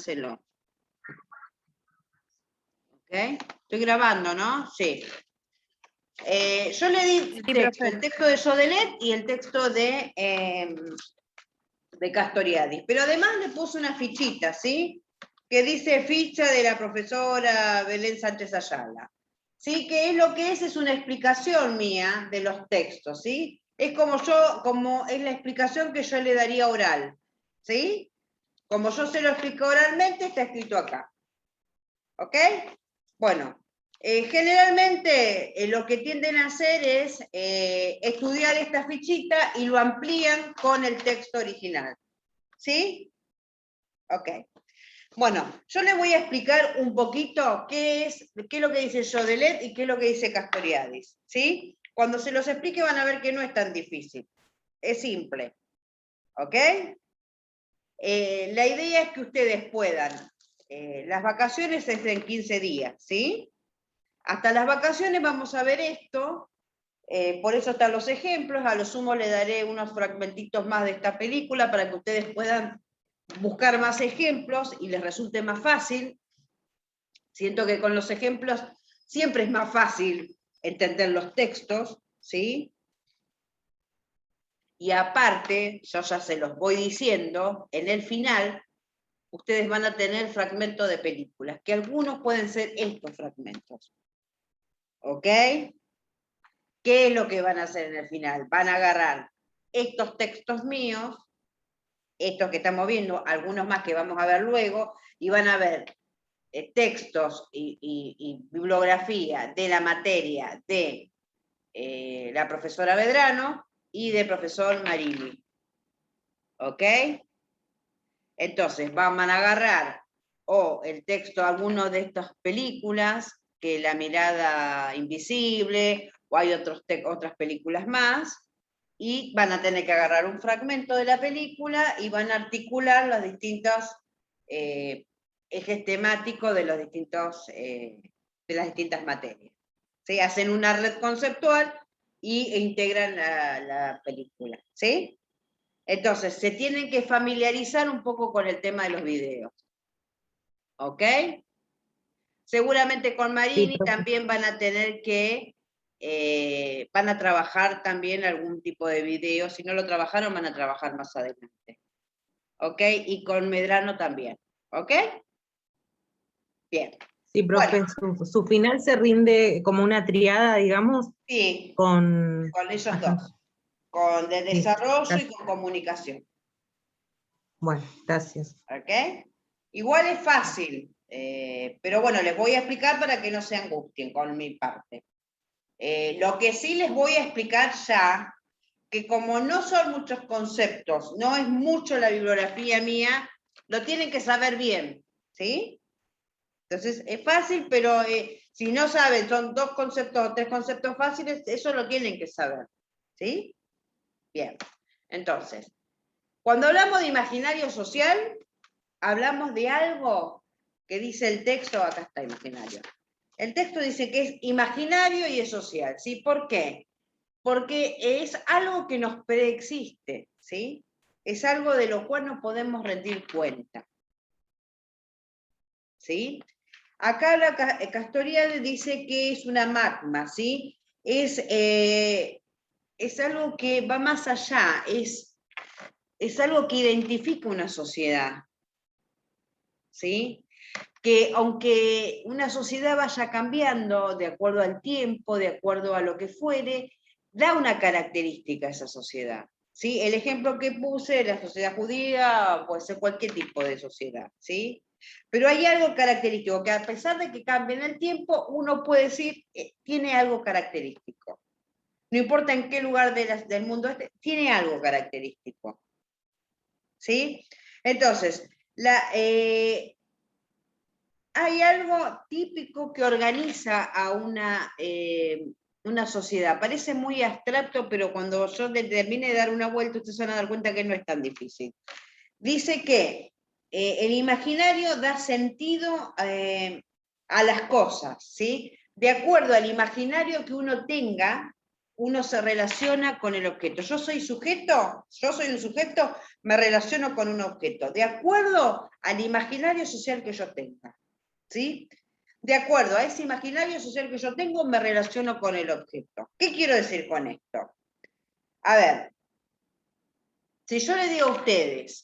Hácelo. ¿Ok? Estoy grabando, ¿no? Sí. Yo le di el texto de Jodelet y el texto de Castoriadis, pero además le puse una fichita, ¿sí? Que dice ficha de la profesora Belén Sánchez Ayala. ¿Sí? Que es lo que es una explicación mía de los textos, ¿sí? Es como es la explicación que yo le daría oral, ¿sí? Como yo se lo explico oralmente, está escrito acá. ¿Ok? Bueno, generalmente lo que tienden a hacer es estudiar esta fichita y lo amplían con el texto original. ¿Sí? Ok. Bueno, yo les voy a explicar un poquito qué es lo que dice Jodelet y qué es lo que dice Castoriadis. ¿Sí? Cuando se los explique van a ver que no es tan difícil. Es simple. ¿Ok? La idea es que ustedes puedan. Las vacaciones es en 15 días, ¿sí? Hasta las vacaciones vamos a ver esto, por eso están los ejemplos, a lo sumo le daré unos fragmentitos más de esta película para que ustedes puedan buscar más ejemplos y les resulte más fácil. Siento que con los ejemplos siempre es más fácil entender los textos, ¿sí? Y aparte, yo ya se los voy diciendo, en el final ustedes van a tener fragmentos de películas, que algunos pueden ser estos fragmentos. ¿Ok? ¿Qué es lo que van a hacer en el final? Van a agarrar estos textos míos, estos que estamos viendo, algunos más que vamos a ver luego, y van a ver textos y bibliografía de la materia de la profesora Medrano y del profesor Marini. ¿Ok? Entonces, van a agarrar el texto de alguna de estas películas, que La mirada invisible, o hay otras películas más, y van a tener que agarrar un fragmento de la película y van a articular los distintos ejes temáticos de de las distintas materias. ¿Sí? Hacen una red conceptual e integran la película. ¿Sí? Entonces, se tienen que familiarizar un poco con el tema de los videos. ¿Ok? Seguramente con Marini también van a tener que, van a trabajar también algún tipo de video. Si no lo trabajaron, van a trabajar más adelante. ¿Ok? Y con Medrano también. ¿Ok? Bien. Sí, profe, bueno, su final se rinde como una triada, digamos. Sí, con ellos dos. Con de desarrollo y con comunicación. Bueno, gracias. ¿Ok? Igual es fácil, pero bueno, les voy a explicar para que no se angustien con mi parte. Lo que sí les voy a explicar ya, que como no son muchos conceptos, no es mucho la bibliografía mía, lo tienen que saber bien, ¿sí? Entonces es fácil, pero si no saben, son 2 conceptos o 3 conceptos fáciles, eso lo tienen que saber, ¿sí? Bien, entonces, cuando hablamos de imaginario social, hablamos de algo que dice el texto, acá está imaginario. El texto dice que es imaginario y es social, ¿sí? ¿Por qué? Porque es algo que nos preexiste, ¿sí? Es algo de lo cual no podemos rendir cuenta, ¿sí? Acá la Castoriadis dice que es una magma, ¿sí? Es algo que va más allá, es algo que identifica una sociedad, ¿sí? Que aunque una sociedad vaya cambiando de acuerdo al tiempo, de acuerdo a lo que fuere, da una característica a esa sociedad. ¿Sí? El ejemplo que puse, la sociedad judía, puede ser cualquier tipo de sociedad, ¿sí? Pero hay algo característico, que a pesar de que cambie en el tiempo, uno puede decir, tiene algo característico. No importa en qué lugar del mundo esté, tiene algo característico. ¿Sí? Entonces, hay algo típico que organiza a una sociedad. Parece muy abstracto, pero cuando yo le termine de dar una vuelta, ustedes se van a dar cuenta que no es tan difícil. Dice que el imaginario da sentido a las cosas, ¿sí? De acuerdo al imaginario que uno tenga, uno se relaciona con el objeto. Yo soy un sujeto, me relaciono con un objeto, de acuerdo al imaginario social que yo tenga, ¿sí? De acuerdo a ese imaginario social que yo tengo, me relaciono con el objeto. ¿Qué quiero decir con esto? A ver, si yo le digo a ustedes,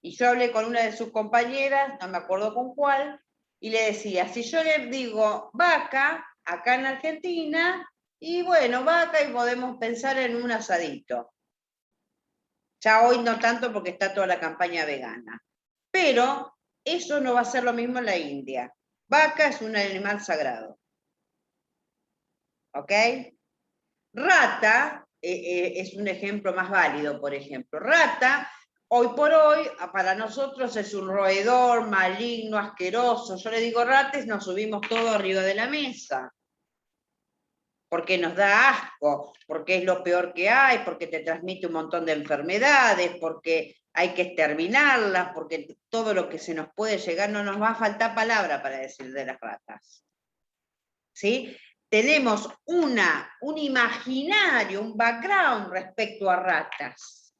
y yo hablé con una de sus compañeras, no me acuerdo con cuál, y le decía, si yo le digo vaca, acá en Argentina, y bueno, vaca, y podemos pensar en un asadito. Ya hoy no tanto porque está toda la campaña vegana. Pero eso no va a ser lo mismo en la India. Vaca es un animal sagrado. ¿Ok? Rata es un ejemplo más válido, por ejemplo. Rata, hoy por hoy, para nosotros es un roedor maligno, asqueroso. Yo le digo ratas, nos subimos todo arriba de la mesa. Porque nos da asco, porque es lo peor que hay, porque te transmite un montón de enfermedades, porque hay que exterminarlas, porque todo lo que se nos puede llegar, no nos va a faltar palabra para decir de las ratas. ¿Sí? Tenemos un imaginario, un background respecto a ratas.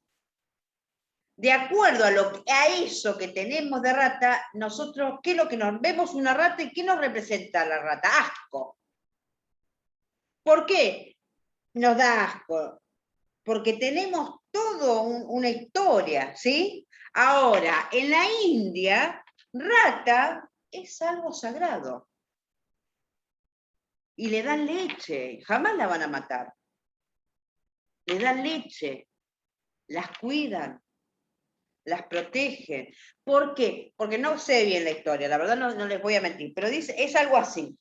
De acuerdo a eso que tenemos de rata, nosotros, ¿qué es lo que nos vemos una rata y qué nos representa la rata? Asco. ¿Por qué nos da asco? Porque tenemos todo una historia, ¿sí? Ahora, en la India, rata es algo sagrado. Y le dan leche, jamás la van a matar. Le dan leche, las cuidan, las protegen. ¿Por qué? Porque no sé bien la historia, la verdad no les voy a mentir, pero dice, es algo así.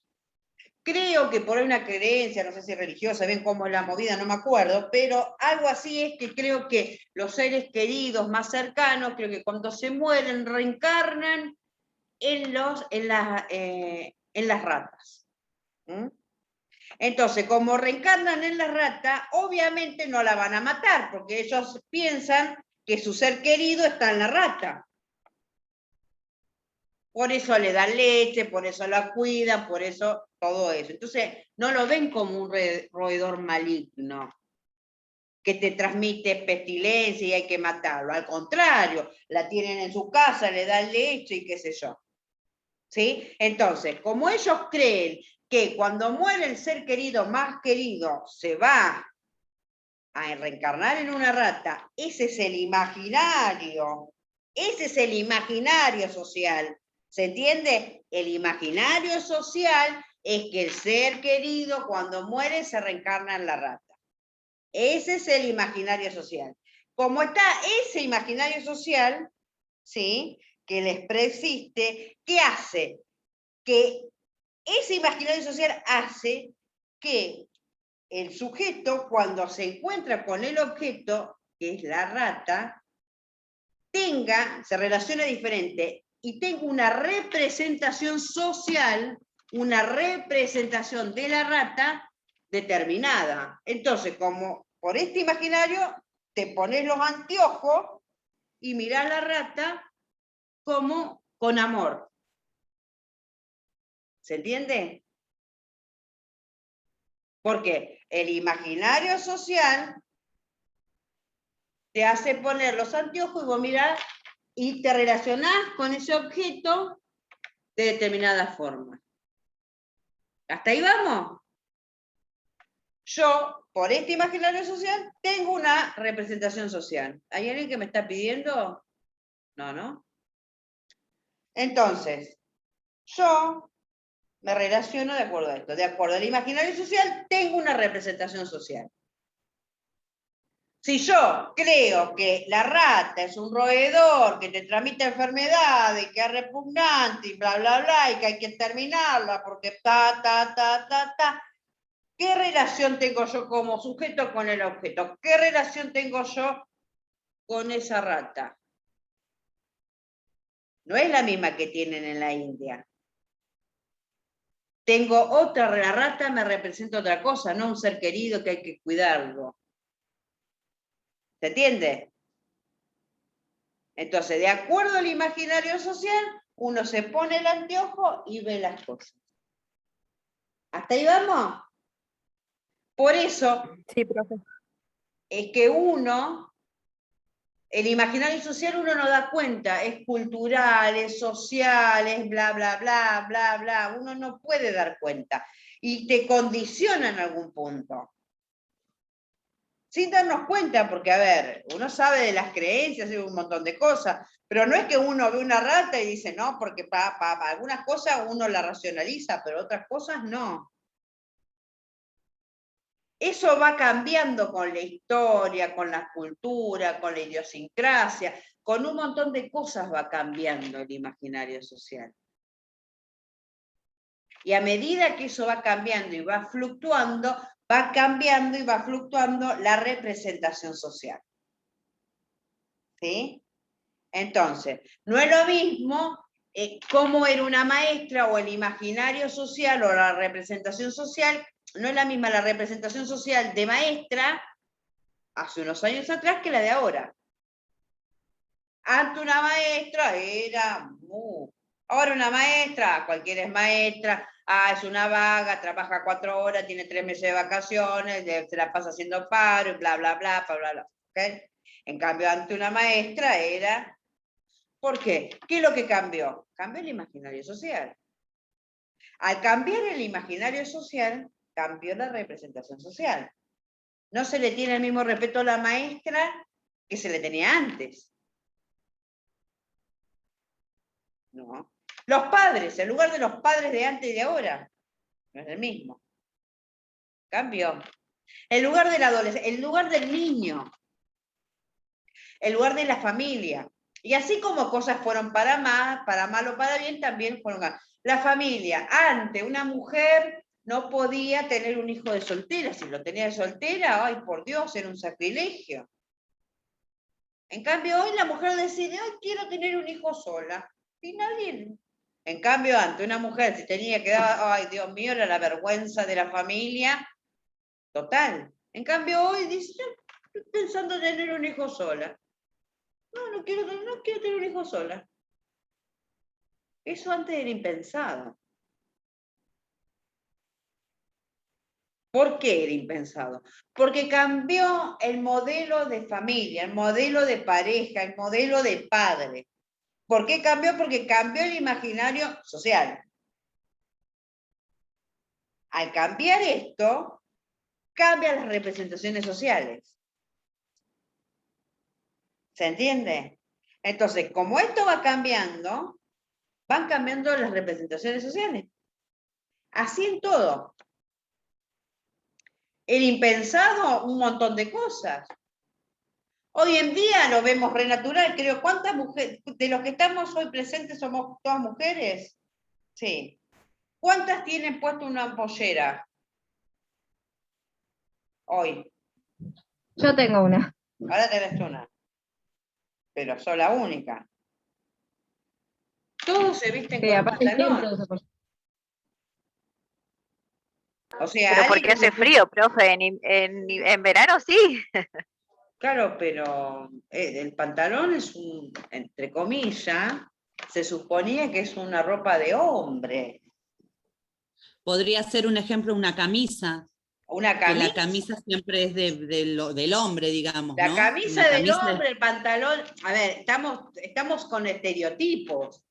Creo que por una creencia, no sé si religiosa, bien cómo es la movida, no me acuerdo, pero algo así es que creo que los seres queridos más cercanos, creo que cuando se mueren reencarnan en las ratas. ¿Mm? Entonces, como reencarnan en la rata, obviamente no la van a matar, porque ellos piensan que su ser querido está en la rata. Por eso le dan leche, por eso la cuidan, por eso todo eso. Entonces, no lo ven como un roedor maligno que te transmite pestilencia y hay que matarlo. Al contrario, la tienen en su casa, le dan leche y qué sé yo. ¿Sí? Entonces, como ellos creen que cuando muere el ser querido más querido se va a reencarnar en una rata, ese es el imaginario social. ¿Se entiende? El imaginario social es que el ser querido cuando muere se reencarna en la rata. Ese es el imaginario social. Como está ese imaginario social, ¿sí? Que les preexiste, ¿qué hace? Que ese imaginario social hace que el sujeto, cuando se encuentra con el objeto, que es la rata, se relacione diferente y tenga una representación social, una representación de la rata determinada. Entonces, como por este imaginario, te pones los anteojos y mirás la rata como con amor. ¿Se entiende? Porque el imaginario social te hace poner los anteojos y vos mirás y te relacionás con ese objeto de determinada forma. ¿Hasta ahí vamos? Yo, por este imaginario social, tengo una representación social. ¿Hay alguien que me está pidiendo? No, ¿no? Entonces, yo me relaciono de acuerdo a esto. De acuerdo al imaginario social, tengo una representación social. Si yo creo que la rata es un roedor que te transmite enfermedades, que es repugnante y bla, bla, bla, y que hay que terminarla porque ¿qué relación tengo yo como sujeto con el objeto? ¿Qué relación tengo yo con esa rata? No es la misma que tienen en la India. Tengo otra, la rata me representa otra cosa, no un ser querido que hay que cuidarlo. ¿Se entiende? Entonces, de acuerdo al imaginario social, uno se pone el anteojo y ve las cosas. ¿Hasta ahí vamos? Por eso Sí, profe. es que uno, el imaginario social uno no da cuenta, es cultural, es social, es bla, bla, bla, bla, bla, uno no puede dar cuenta y te condiciona en algún punto. Sin darnos cuenta, porque a ver, uno sabe de las creencias y un montón de cosas, pero no es que uno ve una rata y dice, no, porque para algunas cosas uno la racionaliza, pero otras cosas no. Eso va cambiando con la historia, con la cultura, con la idiosincrasia, con un montón de cosas va cambiando el imaginario social. Y a medida que eso va cambiando y va fluctuando, va cambiando y va fluctuando la representación social. ¿Sí? Entonces, no es lo mismo cómo era una maestra o el imaginario social o la representación social, no es la misma la representación social de maestra hace unos años atrás que la de ahora. Antes una maestra era... ahora una maestra, cualquiera es maestra, es una vaga, trabaja 4 horas, tiene 3 meses de vacaciones, se la pasa haciendo paro, bla, bla, bla, bla, bla, bla. ¿Okay? En cambio, antes una maestra era... ¿Por qué? ¿Qué es lo que cambió? Cambió el imaginario social. Al cambiar el imaginario social, cambió la representación social. No se le tiene el mismo respeto a la maestra que se le tenía antes. No. Los padres, el lugar de los padres de antes y de ahora, no es el mismo. Cambió. El lugar del adolescente, el lugar del niño, el lugar de la familia. Y así como cosas fueron para mal o para bien, también fueron... La familia, antes una mujer no podía tener un hijo de soltera. Si lo tenía de soltera, ay, por Dios, era un sacrilegio. En cambio, hoy la mujer decide, ay, quiero tener un hijo sola. Y nadie... En cambio, antes una mujer si tenía que dar, ay, Dios mío, era la vergüenza de la familia, total. En cambio, hoy dice, yo estoy pensando en tener un hijo sola. No quiero tener un hijo sola. Eso antes era impensado. ¿Por qué era impensado? Porque cambió el modelo de familia, el modelo de pareja, el modelo de padre. ¿Por qué cambió? Porque cambió el imaginario social. Al cambiar esto, cambian las representaciones sociales. ¿Se entiende? Entonces, como esto va cambiando, van cambiando las representaciones sociales. Así en todo. El impensado, un montón de cosas. Hoy en día lo vemos re natural, creo. ¿Cuántas mujeres, de los que estamos hoy presentes, somos todas mujeres? Sí. ¿Cuántas tienen puesto una pollera? Hoy. Yo tengo una. Ahora tenés una. Pero sos la única. Todos se visten Sí, con aparte siempre pantalón. uso pollera. O sea, Pero alguien porque que hace frío, profe, en verano sí. Claro, pero el pantalón es un, entre comillas, se suponía que es una ropa de hombre. Podría ser un ejemplo una camisa, Una que la camisa. camisa siempre es del hombre, digamos, La ¿no? camisa Una del camisa hombre, el pantalón. A ver, estamos con estereotipos.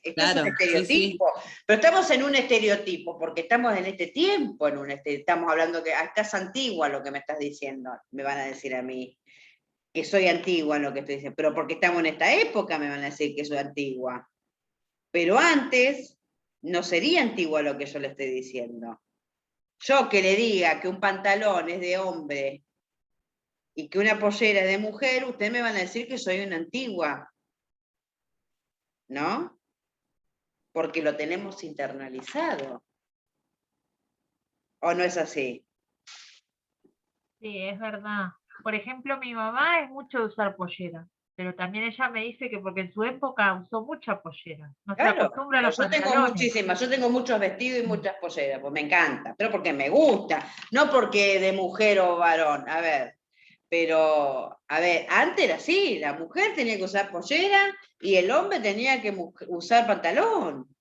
Esto es un claro, sí, estereotipo. Pero estamos en un estereotipo, porque estamos en este tiempo, estamos hablando que estás antigua lo que me estás diciendo, me van a decir a mí. Que soy antigua en lo que estoy diciendo, pero porque estamos en esta época me van a decir que soy antigua. Pero antes no sería antigua lo que yo le estoy diciendo. Yo que le diga que un pantalón es de hombre y que una pollera es de mujer, ustedes me van a decir que soy una antigua. ¿No? Porque lo tenemos internalizado. ¿O no es así? Sí, es verdad. Por ejemplo, mi mamá es mucho de usar pollera, pero también ella me dice que porque en su época usó mucha pollera, no se Claro, acostumbra a los yo tengo pantalones. muchísimas, yo tengo muchos vestidos y muchas polleras, pues me encanta, pero porque me gusta, no porque de mujer o varón, a ver, pero, a ver, antes era así, la mujer tenía que usar pollera y el hombre tenía que usar pantalón,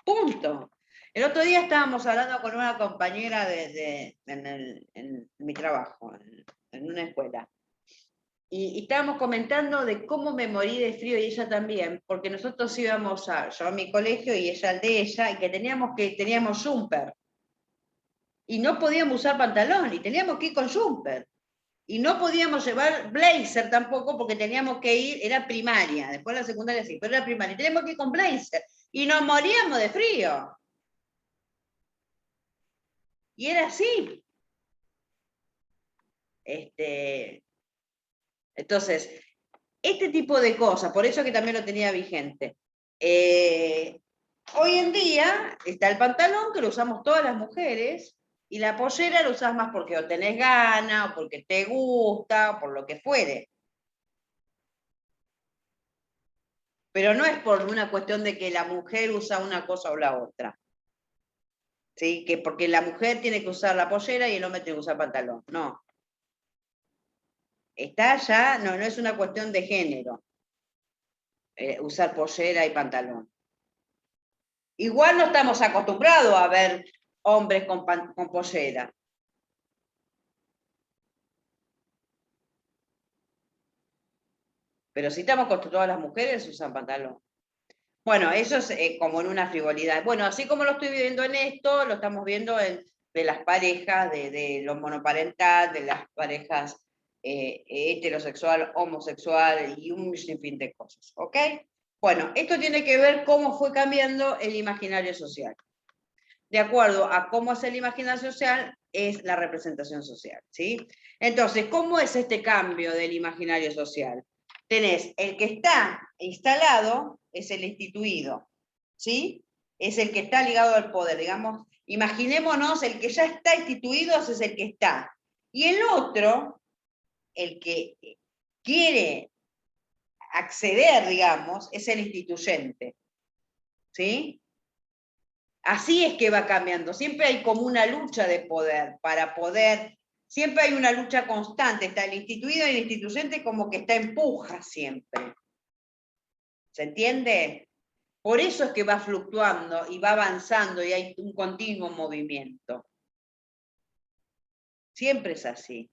punto. El otro día estábamos hablando con una compañera en mi trabajo, en una escuela. Y estábamos comentando de cómo me morí de frío, y ella también, porque nosotros íbamos yo a mi colegio y ella al de ella, y que teníamos jumper. Y no podíamos usar pantalón, y teníamos que ir con jumper. Y no podíamos llevar blazer tampoco, porque teníamos que ir, era primaria, después la secundaria sí, pero era primaria, y teníamos que ir con blazer. Y nos moríamos de frío. Y era así. Entonces, este tipo de cosas, por eso que también lo tenía vigente. Hoy en día está el pantalón, que lo usamos todas las mujeres, y la pollera lo usas más porque o tenés ganas, o porque te gusta, o por lo que fuere. Pero no es por una cuestión de que la mujer usa una cosa o la otra. ¿Sí? Que porque la mujer tiene que usar la pollera y el hombre tiene que usar pantalón. No. Está ya, no es una cuestión de género. Usar pollera y pantalón. Igual no estamos acostumbrados a ver hombres con pollera. Pero si estamos acostumbrados, las mujeres usan pantalón. Bueno, eso es como en una frivolidad. Bueno, así como lo estoy viendo en esto, lo estamos viendo de las parejas, de lo monoparental, de las parejas heterosexual, homosexual y un sinfín de cosas. ¿Ok? Bueno, esto tiene que ver cómo fue cambiando el imaginario social. De acuerdo a cómo es el imaginario social, es la representación social, ¿sí? Entonces, ¿cómo es este cambio del imaginario social? Tenés el que está instalado, es el instituido, ¿sí? Es el que está ligado al poder, digamos. Imaginémonos, el que ya está instituido es el que está. Y el otro, el que quiere acceder, digamos, es el instituyente, ¿sí? Así es que va cambiando. Siempre hay como una lucha de poder para poder. Siempre hay una lucha constante. Está el instituido y el instituyente como que está empuja siempre. ¿Se entiende? Por eso es que va fluctuando y va avanzando y hay un continuo movimiento. Siempre es así.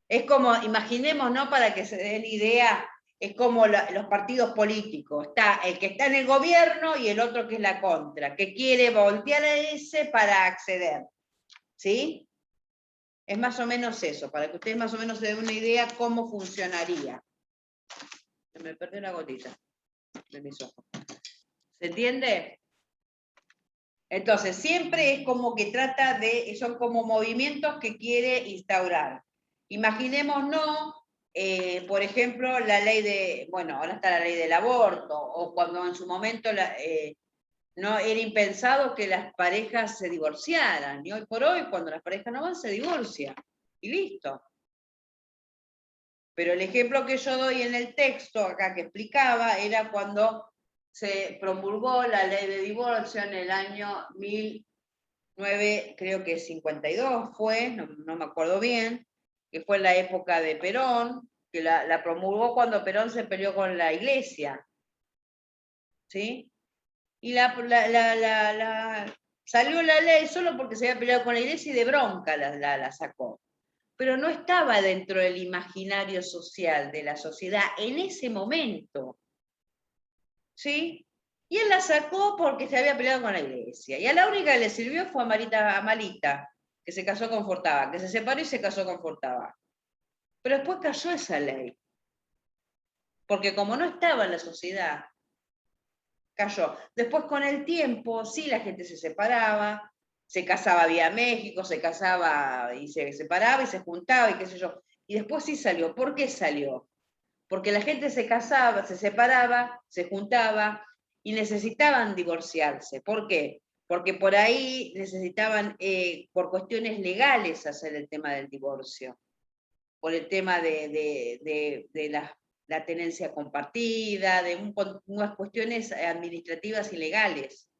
Es como, imaginemos, ¿no? Para que se den idea, es como los partidos políticos. Está el que está en el gobierno y el otro que es la contra, que quiere voltear a ese para acceder. ¿Sí? Es más o menos eso, para que ustedes más o menos se den una idea cómo funcionaría. Se me perdió una gotita de mis ojos. ¿Se entiende? Entonces, siempre es como que trata de, son como movimientos que quiere instaurar. Imaginémonos, por ejemplo, la ley de, bueno, ahora está la ley del aborto, o cuando en su momento no era impensado que las parejas se divorciaran, y hoy por hoy, cuando las parejas no van, se divorcian, y listo. Pero el ejemplo que yo doy en el texto, acá que explicaba, era cuando se promulgó la ley de divorcio en el año 1952 fue, no me acuerdo bien, que fue en la época de Perón, que la promulgó cuando Perón se peleó con la iglesia. ¿Sí? Y salió la ley solo porque se había peleado con la iglesia y de bronca la sacó. Pero no estaba dentro del imaginario social de la sociedad en ese momento. ¿Sí? Y él la sacó porque se había peleado con la iglesia. Y a la única que le sirvió fue a Malita, que se casó con Fortava, que se separó y se casó con Fortava. Pero después cayó esa ley. Porque como no estaba en la sociedad, cayó. Después con el tiempo, sí, la gente se separaba, se casaba vía México, se casaba y se separaba y se juntaba y qué sé yo. Y después sí salió. ¿Por qué salió? Porque la gente se casaba, se separaba, se juntaba y necesitaban divorciarse. ¿Por qué? Porque por ahí necesitaban, por cuestiones legales, hacer el tema del divorcio. Por el tema de la tenencia compartida, de unas cuestiones administrativas y legales.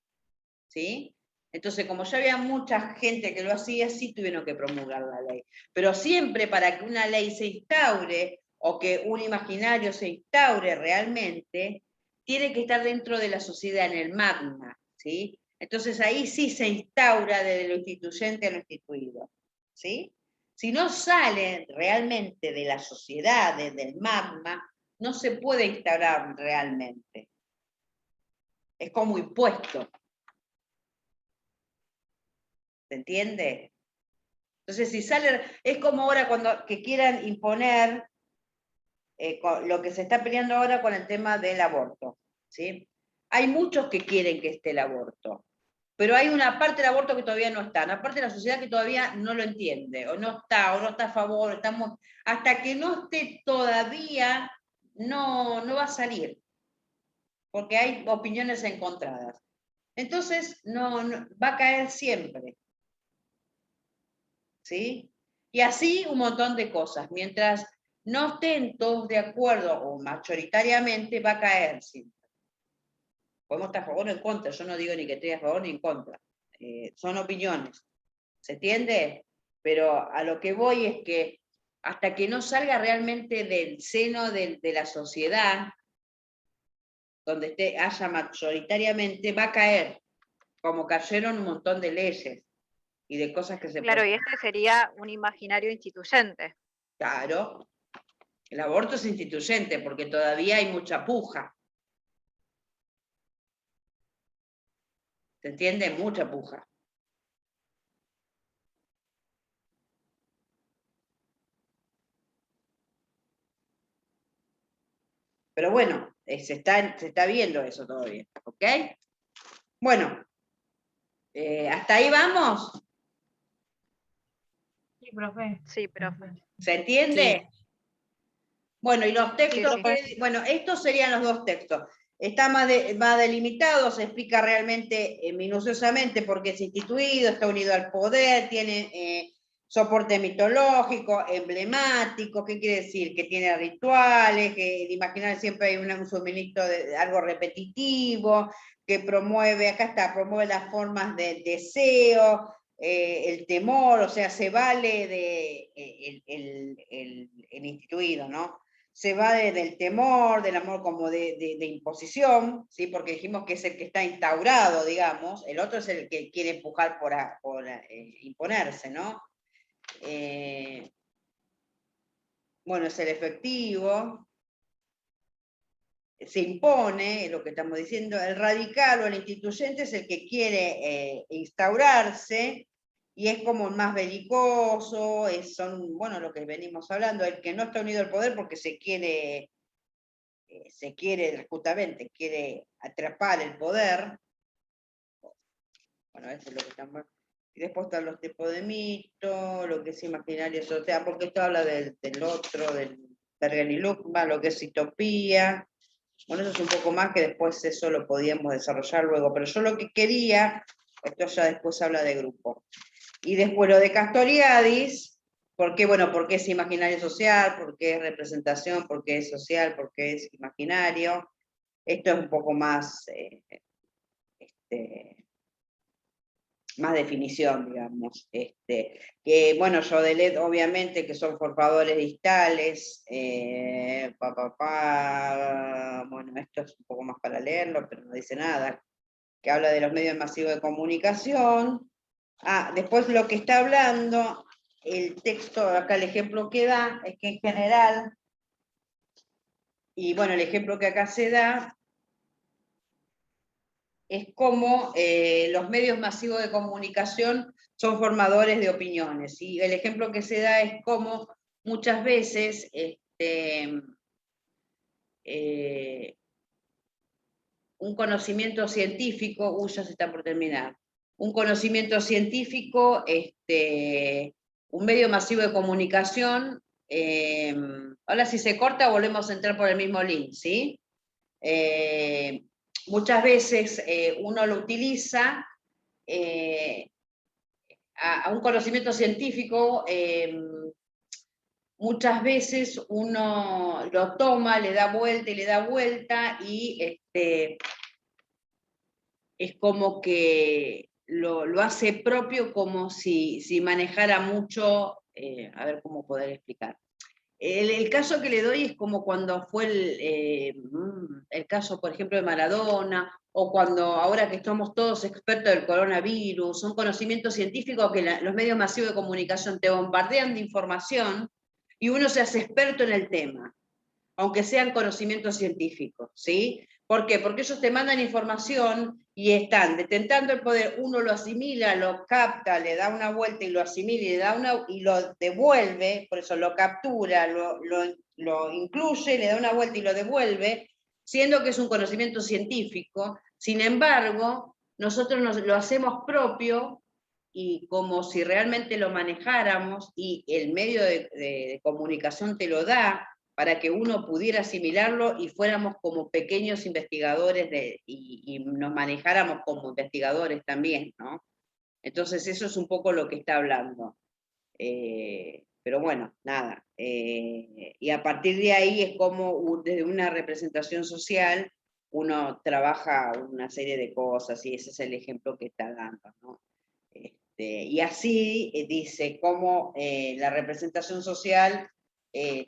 ¿Sí? Entonces, como ya había mucha gente que lo hacía, sí tuvieron que promulgar la ley. Pero siempre para que una ley se instaure, o que un imaginario se instaure realmente, tiene que estar dentro de la sociedad, en el magma, ¿sí? Entonces ahí sí se instaura desde lo instituyente a lo instituido, ¿sí? Si no sale realmente de la sociedad, del magma, no se puede instaurar realmente. Es como impuesto. ¿Se entiende? Entonces, si sale, es como ahora cuando que quieran imponer lo que se está peleando ahora con el tema del aborto, ¿sí? Hay muchos que quieren que esté el aborto, pero hay una parte del aborto que todavía no está, una parte de la sociedad que todavía no lo entiende, o no está a favor, estamos, hasta que no esté todavía, no va a salir, porque hay opiniones encontradas. Entonces, no va a caer siempre. ¿Sí? Y así un montón de cosas. Mientras no estén todos de acuerdo, o mayoritariamente, va a caer siempre. Podemos estar a favor o en contra, yo no digo ni que esté a favor ni en contra. Son opiniones. ¿Se entiende? Pero a lo que voy es que hasta que no salga realmente del seno de la sociedad, donde haya mayoritariamente, va a caer, como cayeron un montón de leyes y de cosas que se Claro, y pueden. este sería un imaginario instituyente. Claro, el aborto es instituyente porque todavía hay mucha puja. ¿Se entiende? Mucha puja. Pero bueno, se está viendo eso todavía, ¿ok? Bueno, ¿hasta ahí vamos? Sí, profe. Sí, profe. ¿Se entiende? Sí. Bueno, y los textos, Sí. bueno, estos serían los dos textos. Está más delimitado, se explica realmente minuciosamente por qué es instituido, está unido al poder, tiene soporte mitológico, emblemático. ¿Qué quiere decir? Que tiene rituales, que el imaginario siempre hay un suministro de algo repetitivo, que promueve, acá está, promueve las formas del deseo, el temor, o sea, se vale el instituido, ¿no? Se va del temor, del amor como de imposición, ¿sí? Porque dijimos que es el que está instaurado, digamos, el otro es el que quiere empujar por imponerse, ¿no? Bueno, es el efectivo, se impone, lo que estamos diciendo, el radical o el instituyente es el que quiere instaurarse, y es como el más belicoso, son, bueno, lo que venimos hablando, el que no está unido al poder porque se quiere justamente, quiere atrapar el poder. Bueno, eso es lo que estamos. Y después están los tipos de mito, lo que es imaginario, o sea, porque esto habla del otro, del Bergen y Lukma, lo que es utopía. Bueno, eso es un poco más que después eso lo podíamos desarrollar luego, pero yo lo que quería, esto ya después habla de grupo. Y después lo de Castoriadis, ¿por qué? Bueno, porque es imaginario social, porque es representación, porque es social, porque es imaginario. Esto es un poco más, más definición, digamos. Que, bueno, Jodelet, obviamente, que son formadores distales, bueno, esto es un poco más para leerlo, pero no dice nada, que habla de los medios masivos de comunicación. Después lo que está hablando, el texto, acá el ejemplo que da, es que en general, y bueno, el ejemplo que acá se da, es como los medios masivos de comunicación son formadores de opiniones. Y el ejemplo que se da es como muchas veces un conocimiento científico, ya se está por terminar, un conocimiento científico, un medio masivo de comunicación, ahora si se corta volvemos a entrar por el mismo link, ¿sí? Muchas veces uno lo utiliza a un conocimiento científico, muchas veces uno lo toma, le da vuelta y le da vuelta, y es como que lo hace propio, como si manejara mucho, a ver cómo poder explicar. El caso que le doy es como cuando fue el caso, por ejemplo, de Maradona, o cuando ahora que estamos todos expertos del coronavirus, son conocimientos científicos que los medios masivos de comunicación te bombardean de información y uno se hace experto en el tema, aunque sean conocimientos científicos, ¿sí? ¿Por qué? Porque ellos te mandan información y están detentando el poder, uno lo asimila, lo capta, le da una vuelta y lo asimila y lo devuelve, por eso lo captura, lo incluye, le da una vuelta y lo devuelve, siendo que es un conocimiento científico. Sin embargo, nosotros lo hacemos propio y como si realmente lo manejáramos y el medio de comunicación te lo da, para que uno pudiera asimilarlo y fuéramos como pequeños investigadores y nos manejáramos como investigadores también, ¿no? Entonces eso es un poco lo que está hablando. Pero bueno, nada. Y a partir de ahí es como desde una representación social uno trabaja una serie de cosas y ese es el ejemplo que está dando, ¿no? Y así dice cómo la representación social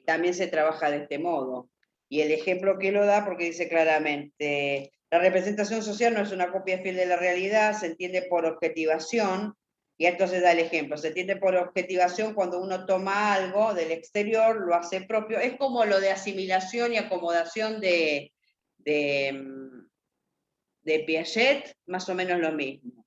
también se trabaja de este modo. Y el ejemplo que lo da, porque dice claramente, la representación social no es una copia fiel de la realidad, se entiende por objetivación, y entonces da el ejemplo, se entiende por objetivación cuando uno toma algo del exterior, lo hace propio, es como lo de asimilación y acomodación de Piaget, más o menos lo mismo.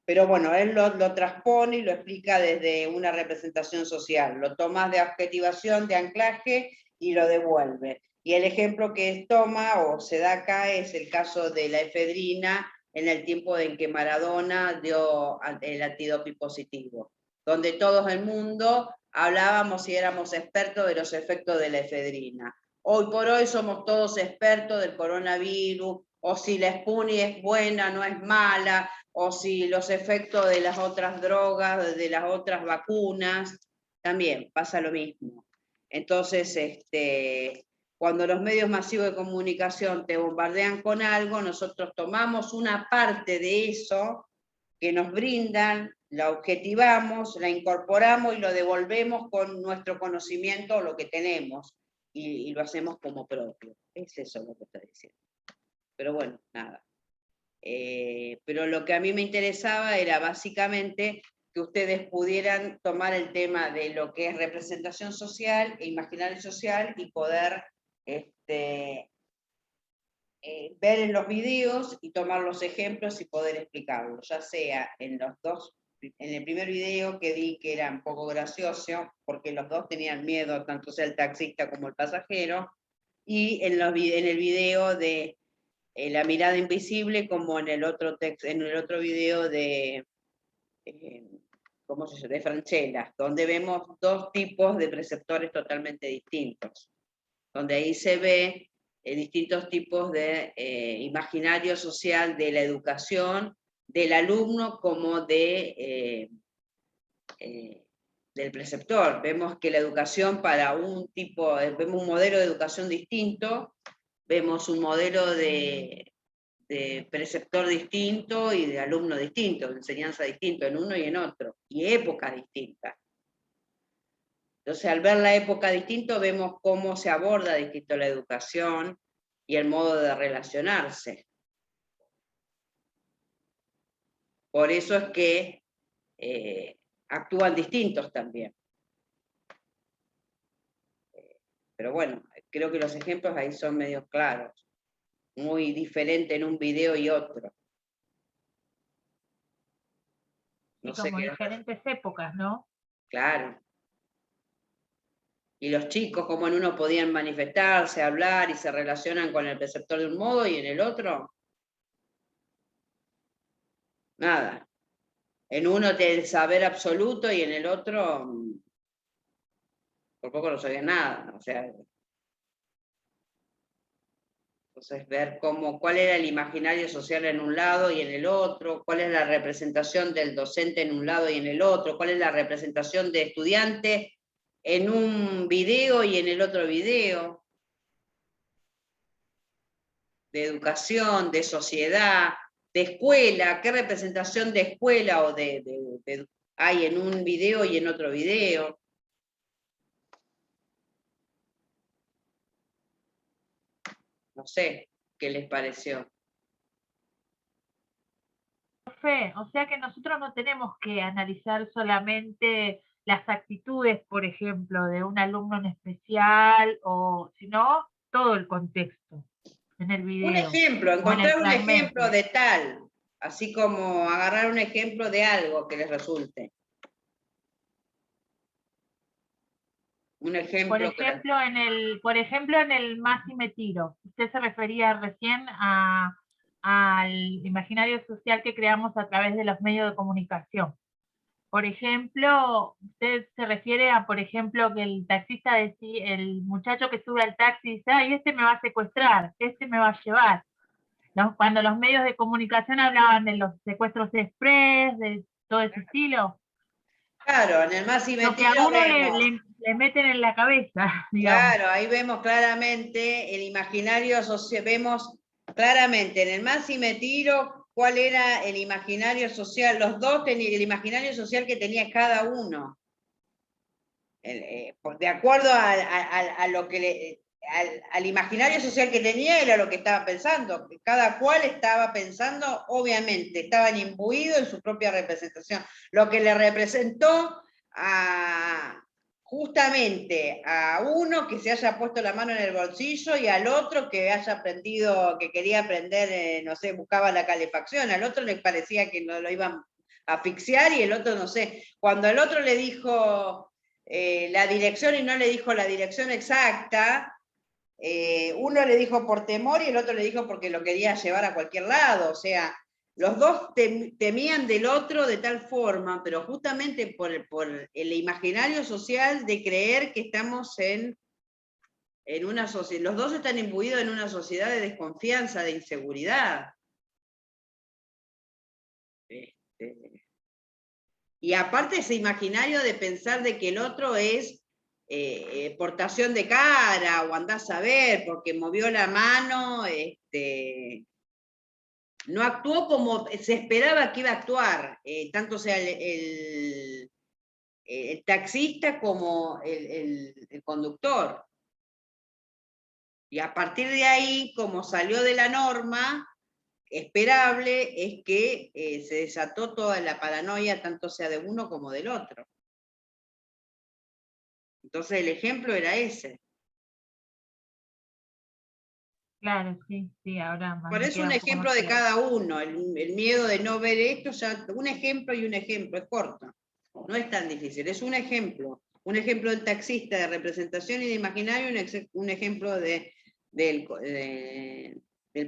Pero bueno, él lo transpone y lo explica desde una representación social. Lo tomas de objetivación, de anclaje y lo devuelve. Y el ejemplo que toma o se da acá es el caso de la efedrina en el tiempo en que Maradona dio el antidoping positivo, donde todo el mundo hablábamos y éramos expertos de los efectos de la efedrina. Hoy por hoy somos todos expertos del coronavirus, o si la Sputnik es buena, no es mala, o si los efectos de las otras drogas, de las otras vacunas, también pasa lo mismo. Entonces, cuando los medios masivos de comunicación te bombardean con algo, nosotros tomamos una parte de eso que nos brindan, la objetivamos, la incorporamos y lo devolvemos con nuestro conocimiento, lo que tenemos, y lo hacemos como propio. Es eso lo que estoy diciendo. Pero bueno, nada. Pero lo que a mí me interesaba era básicamente que ustedes pudieran tomar el tema de lo que es representación social e imaginario social y poder ver en los videos y tomar los ejemplos y poder explicarlos, ya sea en los dos, en el primer video que di que era un poco gracioso, porque los dos tenían miedo, tanto sea el taxista como el pasajero, y en el video de La mirada invisible, como en el otro video de, ¿cómo se llama? De Franchella, donde vemos dos tipos de preceptores totalmente distintos, donde ahí se ve distintos tipos de imaginario social de la educación, del alumno como del preceptor. Vemos que la educación para un tipo, vemos un modelo de educación distinto, vemos un modelo de preceptor distinto y de alumno distinto, de enseñanza distinto en uno y en otro, y época distinta. Entonces, al ver la época distinta, vemos cómo se aborda distinto la educación y el modo de relacionarse. Por eso es que actúan distintos también. Pero bueno, creo que los ejemplos ahí son medio claros. Muy diferente en un video y otro. No sé, como diferentes épocas, ¿no? Claro. Y los chicos, como en uno podían manifestarse, hablar y se relacionan con el preceptor de un modo y en el otro, nada. En uno el saber absoluto y en el otro, por poco no sabía nada. O sea, entonces ver cuál era el imaginario social en un lado y en el otro, cuál es la representación del docente en un lado y en el otro, cuál es la representación de estudiante en un video y en el otro video, de educación, de sociedad, de escuela, qué representación de escuela o hay en un video y en otro video. No sé qué les pareció. Profe, o sea que nosotros no tenemos que analizar solamente las actitudes, por ejemplo, de un alumno en especial, sino todo el contexto en el Un video ejemplo, o en el encontrar un fragmento. ejemplo de tal, así como agarrar un ejemplo de algo que les resulte. Un ejemplo. Por ejemplo, en el Más y me tiro, usted se refería recién al imaginario social que creamos a través de los medios de comunicación. Por ejemplo, usted se refiere a, por ejemplo, que el taxista decía, el muchacho que sube al taxi dice, ay, este me va a secuestrar, este me va a llevar. Cuando los medios de comunicación hablaban de los secuestros express, de todo ese estilo. Claro, en el Más y me Lo que a tiro uno vemos. le meten en la cabeza, digamos. Claro, ahí vemos claramente el imaginario social, vemos claramente en el Más y me tiro cuál era el imaginario social, los dos tenían el imaginario social que tenía cada uno. De acuerdo a lo que al imaginario social que tenía era lo que estaba pensando. Cada cual estaba pensando, obviamente, estaban imbuidos en su propia representación. Lo que le representó justamente a uno que se haya puesto la mano en el bolsillo y al otro que haya aprendido, que quería aprender, no sé, buscaba la calefacción, al otro le parecía que no lo iban a asfixiar y el otro no sé. Cuando el otro le dijo la dirección y no le dijo la dirección exacta, uno le dijo por temor y el otro le dijo porque lo quería llevar a cualquier lado, o sea, los dos temían del otro de tal forma, pero justamente por el imaginario social de creer que estamos en una sociedad, los dos están imbuidos en una sociedad de desconfianza, de inseguridad. Y aparte ese imaginario de pensar de que el otro es portación de cara, o andás a ver, porque movió la mano, no actuó como se esperaba que iba a actuar, tanto sea el taxista como el conductor. Y a partir de ahí, como salió de la norma, esperable es que se desató toda la paranoia, tanto sea de uno como del otro. Entonces el ejemplo era ese. Claro, sí, ahora Por eso un ejemplo de cada uno, el miedo de no ver esto, ya un ejemplo y un ejemplo, es corto. No es tan difícil, es un ejemplo del taxista de representación y de imaginario, un ejemplo del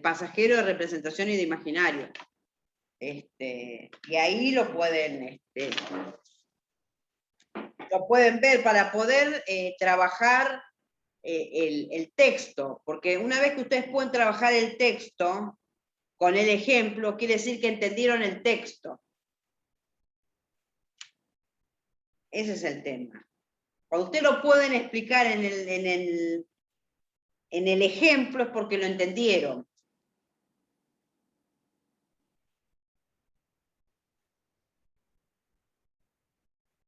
pasajero de representación y de imaginario. Y ahí lo pueden ver para poder trabajar el texto, porque una vez que ustedes pueden trabajar el texto con el ejemplo, quiere decir que entendieron el texto. Ese es el tema. Cuando ustedes lo pueden explicar en el ejemplo es porque lo entendieron.